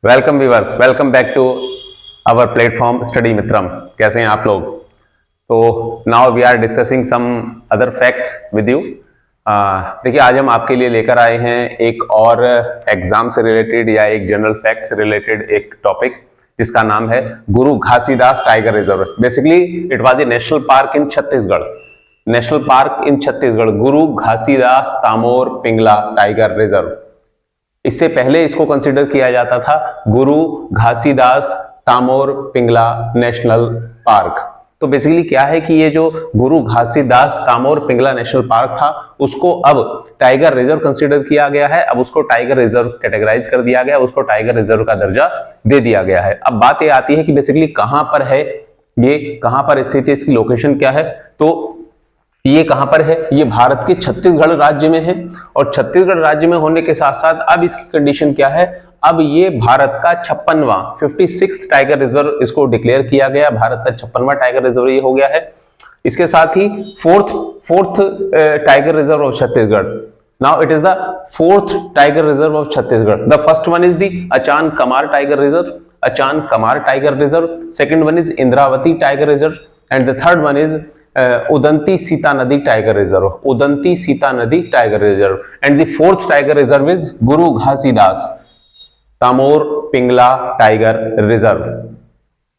Welcome viewers, welcome back to our platform study Mitram. कैसे हैं आप लोग? तो now we are discussing some other facts with you. देखिए, आज हम आपके लिए लेकर आए हैं एक और एग्जाम से रिलेटेड या एक जनरल फैक्ट से रिलेटेड एक टॉपिक जिसका नाम है गुरु Ghasidas tiger reserve. Basically it was a national park in Chhattisgarh. National park in Chhattisgarh, Guru Ghasidas Tamor Pingla tiger reserve. इससे पहले इसको कंसिडर किया जाता था गुरु घासीदास तामोर पिंगला नेशनल पार्क। तो बेसिकली क्या है कि ये जो गुरु घासीदास तामोर पिंगला नेशनल पार्क था उसको अब टाइगर रिजर्व कंसिडर किया गया है। अब उसको टाइगर रिजर्व कैटेगराइज कर दिया गया, उसको टाइगर रिजर्व का दर्जा दे दिया गया है। अब बात ये आती है कि बेसिकली कहां पर है ये, कहां पर स्थित है, इसकी लोकेशन क्या है। तो ये कहां पर है? ये भारत के छत्तीसगढ़ राज्य में है और छत्तीसगढ़ राज्य में होने के साथ साथ अब इसकी कंडीशन क्या है, अब ये भारत का 56वां 56th टाइगर रिजर्व इसको डिक्लेयर किया गया। भारत का 56वां टाइगर रिजर्व ये हो गया है। इसके साथ ही fourth tiger reserve of Chhattisgarh. Now it is the fourth tiger reserve of Chhattisgarh. The first one is the Achanakmar tiger reserve, Achanakmar tiger reserve. Second one is Indravati tiger reserve and the third one is Udanti Sita Nadi tiger reserve, Udanti Sita Nadi tiger reserve and the fourth tiger reserve is Guru Ghasidas Tamor Pingla tiger reserve.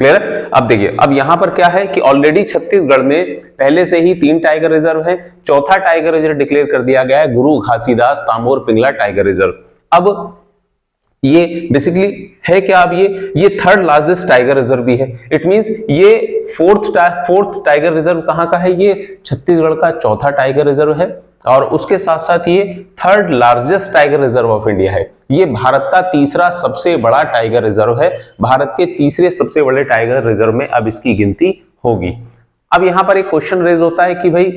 Clear? अब देखिए, अब यहां पर क्या है कि already Chhattisgarh में पहले से ही 3 टाइगर रिजर्व है। चौथा टाइगर रिजर्व डिक्लेयर कर दिया गया है गुरु घासीदास तामोर पिंगला टाइगर रिजर्व। अब ये बेसिकली है क्या, अब ये थर्ड लार्जेस्ट टाइगर रिजर्व भी है। इट मींस ये फोर्थ टाइगर रिजर्व कहां का है? ये छत्तीसगढ़ का चौथा टाइगर रिजर्व है और उसके साथ साथ ये third largest tiger reserve of India है। ये भारत का तीसरा सबसे बड़ा टाइगर रिजर्व है। भारत के तीसरे सबसे बड़े टाइगर रिजर्व में अब इसकी गिनती होगी। अब यहां पर एक क्वेश्चन रेज होता है कि भाई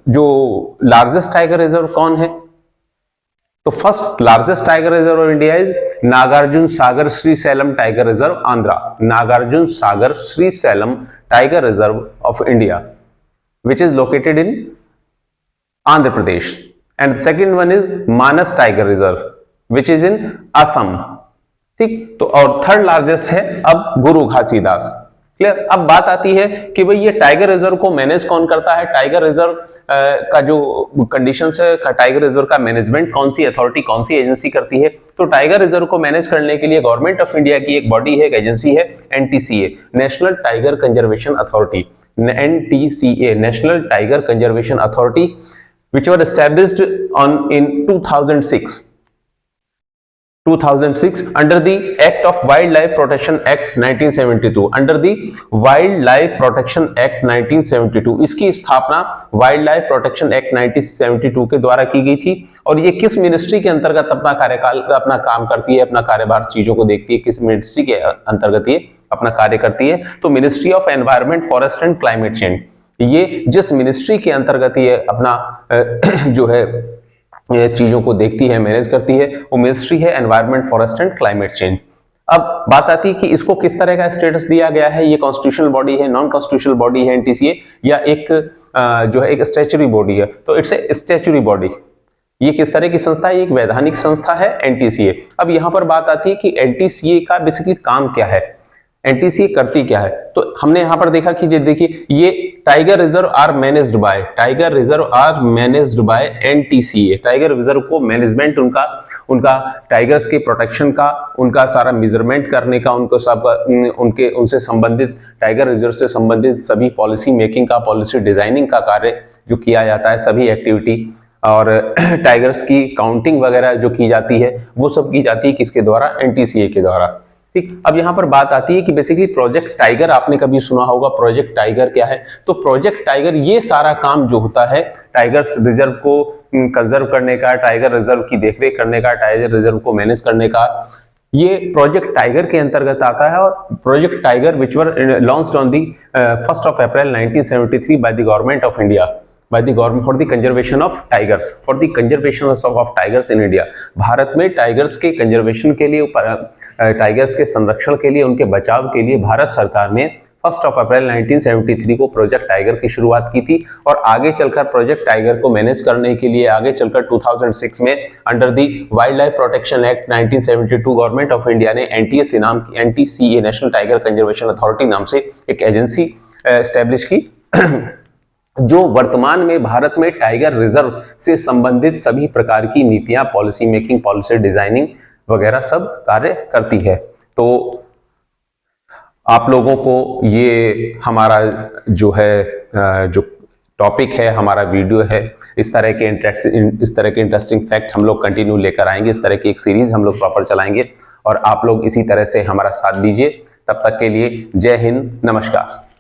जो लार्जेस्ट टाइगर रिजर्व कौन है? तो first largest tiger reserve of India is Nagarjuna Sagar Srisailam tiger reserve Andhra. Nagarjuna Sagar Srisailam tiger reserve of India which is located in Andhra Pradesh, and second one is Manas Tiger Reserve which is in Assam। ठीक, तो और third largest है अब गुरु Ghasidas. Clear? अब बात आती है कि भाई ये टाइगर रिजर्व को मैनेज कौन करता है? टाइगर रिजर्व का जो कंडीशंस है, टाइगर रिजर्व का मैनेजमेंट कौन सी अथॉरिटी, कौन सी एजेंसी करती है? तो टाइगर रिजर्व को मैनेज करने के लिए गवर्नमेंट ऑफ इंडिया की एक बॉडी है, एक एजेंसी है, NTCA, national tiger conservation authority. NTCA, National Tiger Conservation Authority, which was established in 2006 under the Act of Wildlife Protection Act 1972, under the Wildlife Protection Act 1972। इसकी स्थापना wild life protection act 1972 के द्वारा की गई थी। और ये किस मिनिस्ट्री के अंतर्गत अपना कार्यकाल, अपना काम करती है, अपना कार्यभार चीजों को देखती है? किस मिनिस्ट्री के अंतर्गत ये अपना कार्य करती है? तो ministry of environment, forest and climate change. ये जिस मिनिस्ट्री के अंतर्गत ये अपना जो है ये चीजों को देखती है, मैनेज करती है, वो मिनिस्ट्री है environment, forest and climate change. अब बात आती है कि इसको किस तरह का स्टेटस दिया गया है? ये कॉन्स्टिट्यूशनल बॉडी है, नॉन कॉन्स्टिट्यूशनल बॉडी है एनटीसीए, या एक जो है एक स्टैच्यूटरी बॉडी है? तो इट्स ए स्टैच्यूटरी बॉडी। ये किस तरह की संस्था है? एक वैधानिक संस्था है एनटीसीए। अब यहां पर बात आती है कि एनटीसीए का बेसिकली काम क्या है, एनटीसीए करती क्या है? तो हमने यहां पर देखा कि देखिए, ये tiger reserve are managed by, tiger reserve are managed by NTCA. Tiger reserve को मैनेजमेंट उनका टाइगर्स के प्रोटेक्शन का, उनका सारा मेजरमेंट करने का, उनको सब उनसे संबंधित, टाइगर रिजर्व से संबंधित सभी पॉलिसी मेकिंग का, पॉलिसी डिजाइनिंग का कार्य जो किया जाता है, सभी एक्टिविटी और टाइगर्स की काउंटिंग वगैरह जो की जाती है, वो सब की जाती है किसके द्वारा? एनटीसीए के द्वारा। ठीक, अब यहां पर बात आती है कि बेसिकली प्रोजेक्ट टाइगर आपने कभी सुना होगा। प्रोजेक्ट टाइगर क्या है? तो प्रोजेक्ट टाइगर ये सारा काम जो होता है टाइगर्स रिजर्व को कंजर्व करने का, टाइगर रिजर्व की देखरेख करने का, टाइगर रिजर्व को मैनेज करने का, ये प्रोजेक्ट टाइगर के अंतर्गत आता है। और project tiger which were launched on the 1st of April 1973 by the government of India, by the government for the conservation of tigers, for the conservation of tigers in India। Bharat में tigers के conservation के लिए, tigers के संरक्षण के लिए, उनके बचाव के लिए भारत सरकार ने 1 अप्रैल 1973 को प्रोजेक्ट टाइगर की शुरुआत की थी और आगे चलकर प्रोजेक्ट टाइगर को मैनेज करने के लिए आगे चलकर 2006 में under the wild life protection act 1972 government of India ने एनटीएस नाम की NTCA national tiger conservation authority नाम से एक एजेंसी एस्टेब्लिश की जो वर्तमान में भारत में टाइगर रिजर्व से संबंधित सभी प्रकार की नीतियां, पॉलिसी मेकिंग, पॉलिसी डिजाइनिंग वगैरह सब कार्य करती है। तो आप लोगों को ये हमारा जो है जो टॉपिक है, हमारा वीडियो है, इस तरह के इंटरेस्टिंग फैक्ट हम लोग कंटिन्यू लेकर आएंगे। इस तरह की एक सीरीज हम लोग प्रॉपर चलाएंगे और आप लोग इसी तरह से हमारा साथ दीजिए। तब तक के लिए जय हिंद, नमस्कार।